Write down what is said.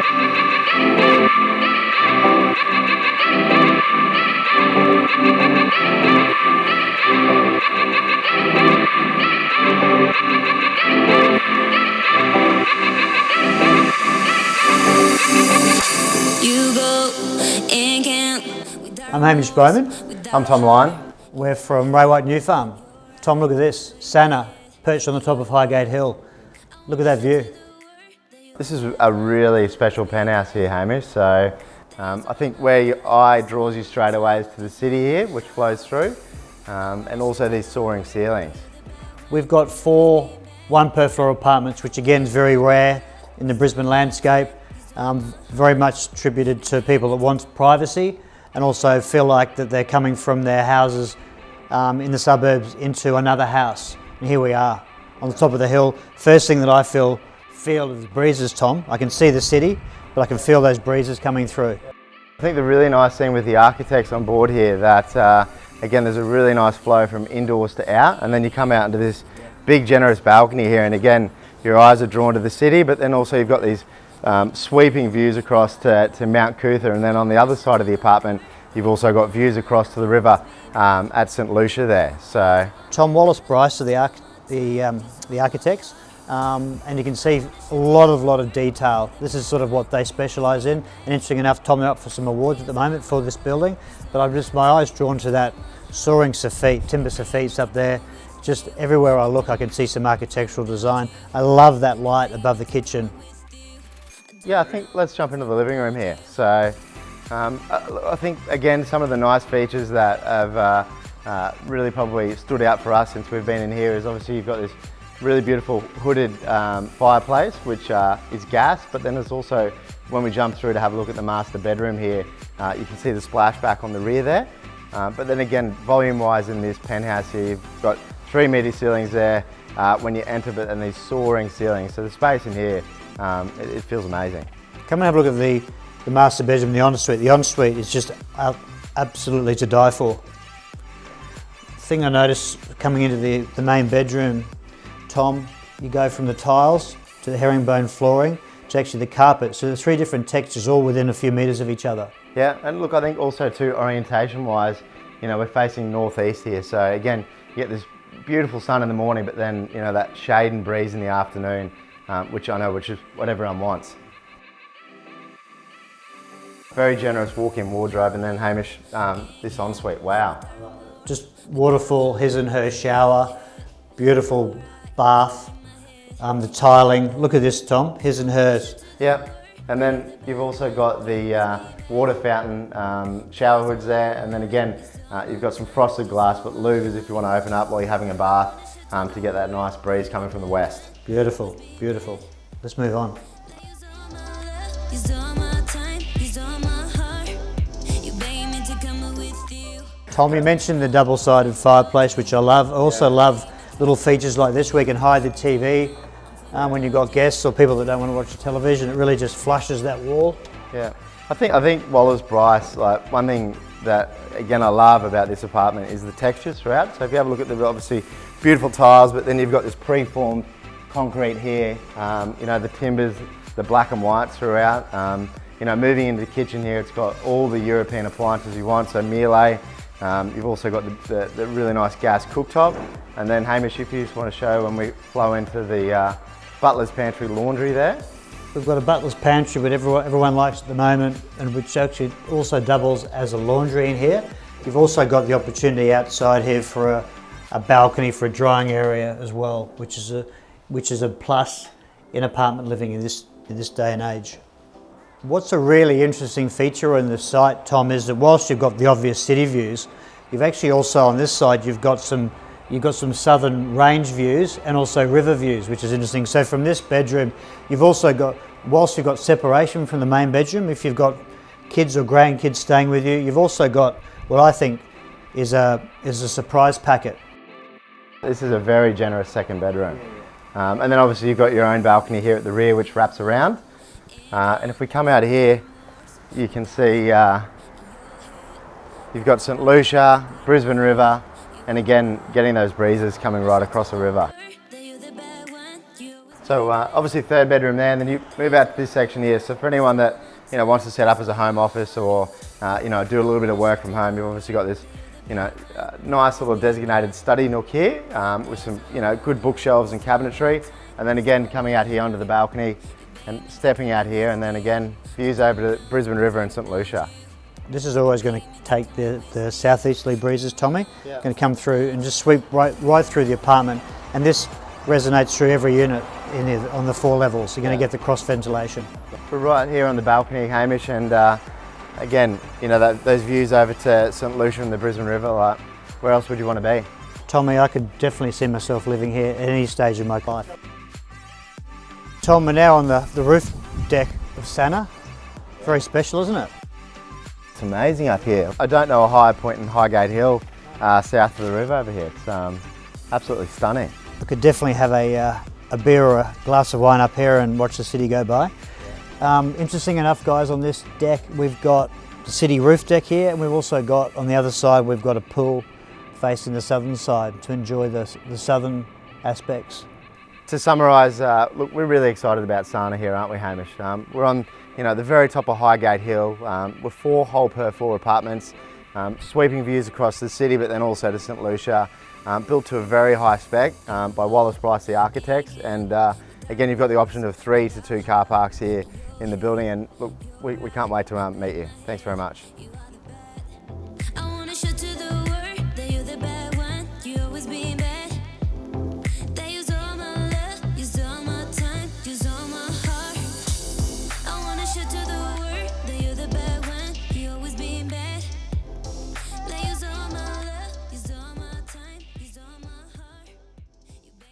I'm Hamish Bowman. I'm Tom Lyon. We're from Ray White New Farm. Tom, look at this. Santa perched on the top of Highgate Hill. Look at that view. This is a really special penthouse here, Hamish. So I think where your eye draws you straight away is to the city here, which flows through, and also these soaring ceilings. We've got 4 one per floor apartments, which again is very rare in the Brisbane landscape. Very much attributed to people that want privacy and also feel like that they're coming from their houses in the suburbs into another house. And here we are on the top of the hill. First thing that I feel is breezes, Tom. I can see the city, but I can feel those breezes coming through. I think the really nice thing with the architects on board here that again there's a really nice flow from indoors to out, and then you come out into this big generous balcony here, and again your eyes are drawn to the city, but then also you've got these sweeping views across to Mount Cootha, and then on the other side of the apartment you've also got views across to the river at St Lucia there. So Tom Wallace-Bryce are the architects, and you can see a lot of detail. This is sort of what they specialise in, and interesting enough, Tom, they're up for some awards at the moment for this building, but my eyes drawn to that soaring soffit, timber soffits up there. Just everywhere I look I can see some architectural design. I love that light above the kitchen. Yeah, I think let's jump into the living room here. So I think again some of the nice features that have really probably stood out for us since we've been in here is obviously you've got this really beautiful hooded fireplace, which is gas, but then there's also, when we jump through to have a look at the master bedroom here, you can see the splashback on the rear there. But then again, volume-wise in this penthouse here, you've got 3-metre ceilings there when you enter, but and these soaring ceilings. So the space in here, it feels amazing. Come and have a look at the master bedroom, the ensuite. The ensuite is just absolutely to die for. The thing I noticed coming into the main bedroom, Tom, you go from the tiles to the herringbone flooring to actually the carpet. So there's 3 different textures all within a few metres of each other. Yeah, and look, I think also too, orientation-wise, you know, we're facing northeast here. So again, you get this beautiful sun in the morning, but then, you know, that shade and breeze in the afternoon, which is what everyone wants. Very generous walk-in wardrobe, and then Hamish, this ensuite, wow. Just waterfall, his and her shower, beautiful bath, the tiling. Look at this, Tom, his and hers. Yeah, and then you've also got the water fountain shower hoods there, and then again, you've got some frosted glass, but louvers if you want to open up while you're having a bath to get that nice breeze coming from the west. Beautiful, beautiful. Let's move on. Tom, you mentioned the double-sided fireplace, which I love. I also love little features like this where you can hide the TV when you've got guests or people that don't want to watch the television. It really just flushes that wall. Yeah, I think Wallace-Bryce, like one thing that again I love about this apartment is the textures throughout. So if you have a look at the obviously beautiful tiles, but then you've got this pre-formed concrete here. You know, the timbers, the black and whites throughout. You know, moving into the kitchen here, it's got all the European appliances you want. So Miele. You've also got the really nice gas cooktop, and then Hamish, if you just want to show when we flow into the butler's pantry laundry there. We've got a butler's pantry, but everyone likes at the moment, and which actually also doubles as a laundry in here. You've also got the opportunity outside here for a balcony for a drying area as well, which is a plus in apartment living in this day and age. What's a really interesting feature in the site, Tom, is that whilst you've got the obvious city views, you've actually also on this side you've got some southern range views and also river views, which is interesting. So from this bedroom, you've also got, whilst you've got separation from the main bedroom, if you've got kids or grandkids staying with you, you've also got what I think is a surprise packet. This is a very generous second bedroom, and then obviously you've got your own balcony here at the rear, which wraps around. And if we come out here, you can see you've got St Lucia, Brisbane River, and again, getting those breezes coming right across the river. So obviously third bedroom there, and then you move out to this section here. So for anyone that wants to set up as a home office or do a little bit of work from home, you've obviously got this nice little designated study nook here with some good bookshelves and cabinetry, and then again coming out here onto the balcony and stepping out here, and then again views over to Brisbane River and St Lucia. This is always going to take the southeasterly breezes, Tommy. Yeah. Going to come through and just sweep right through the apartment, and this resonates through every unit on the 4 levels. You're going to get the cross ventilation. We're right here on the balcony, Hamish, and again, those views over to St Lucia and the Brisbane River. Like, where else would you want to be? Tommy, I could definitely see myself living here at any stage of my life. Tom, we're now on the roof deck of Santa. Very special, isn't it? It's amazing up here. I don't know a higher point in Highgate Hill south of the river over here. It's absolutely stunning. We could definitely have a beer or a glass of wine up here and watch the city go by. Interesting enough, guys, on this deck we've got the city roof deck here, and we've also got on the other side we've got a pool facing the southern side to enjoy the southern aspects. To summarise, look, we're really excited about Santa here, aren't we, Hamish? We're on the very top of Highgate Hill. We're 4 whole per floor apartments, sweeping views across the city, but then also to St Lucia, built to a very high spec by Wallace Bryce, the architects, and again, you've got the option of 3 to 2 car parks here in the building, and look, we can't wait to meet you. Thanks very much.